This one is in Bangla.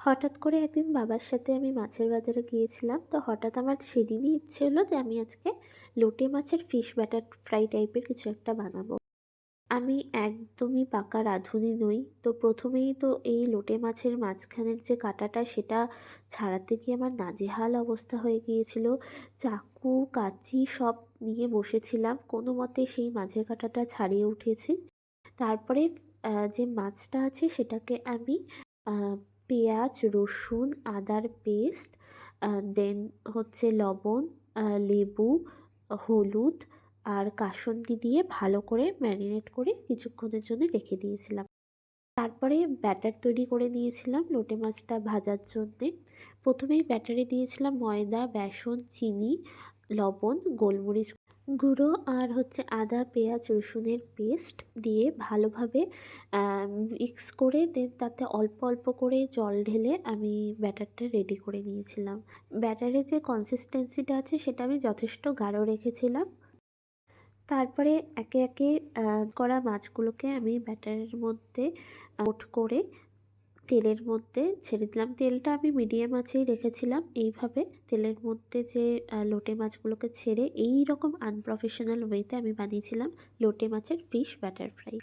হঠাৎ করে একদিন বাবার সাথে আমি মাছের বাজারে গিয়েছিলাম। তো হঠাৎ আমার সেদিনই ইচ্ছে হলো যে আমি আজকে লোটে মাছের ফিশ ব্যাটার ফ্রাই টাইপের কিছু একটা বানাবো। আমি একদমই পাকা রাঁধুনি নই। তো ১ম এই তো এই লোটে মাছের মাঝখানের যে কাঁটাটা সেটা ছাড়াতে গিয়ে আমার নাজেহাল অবস্থা হয়ে গিয়েছিল। চাকু, কাঁচি সব নিয়ে বসেছিলাম। কোনোমতে সেই মাঝের কাঁটাটা ছাড়িয়ে উঠেছি। তারপরে যে মাছটা আছে সেটাকে আমি আ পেঁয়াজ, রসুন, আদার পেস্ট, দেন হচ্ছে লবণ, লেবু, হলুদ আর কাসুন্দি দিয়ে ভালো করে ম্যারিনেট করে কিছুক্ষণের জন্য রেখে দিয়েছিলাম। তারপরে ব্যাটার তৈরি করে নিয়েছিলাম লোটে মাছটা ভাজার জন্যে। ১ম এই ব্যাটারে দিয়েছিলাম ময়দা, বেসন, চিনি, লবণ, গোলমরিচ গুঁড়ো আর হচ্ছে আদা, পেঁয়াজ, রসুনের পেস্ট দিয়ে ভালোভাবে আ মিক্স করে দেন তাতে অল্প, অল্প করে জল ঢেলে আমি ব্যাটারটা রেডি করে নিয়েছিলাম। ব্যাটারের যে কনসিস্টেন্সিটা আছে সেটা আমি যথেষ্ট গাঢ় রেখেছিলাম। তারপরে একে, একে করা মাছগুলোকে আমি ব্যাটারের মধ্যে কোট করে তেলের মধ্যে ছেড়ে দিলাম। তেলটা আমি মিডিয়াম আঁচেই রেখেছিলাম। এইভাবে তেলের মধ্যে যে লোটে মাছগুলোকে ছেড়ে এইরকম আনপ্রফেশনাল ওয়েতে আমি বানিয়েছিলাম লোটে মাছের ফিশ ব্যাটার ফ্রাই।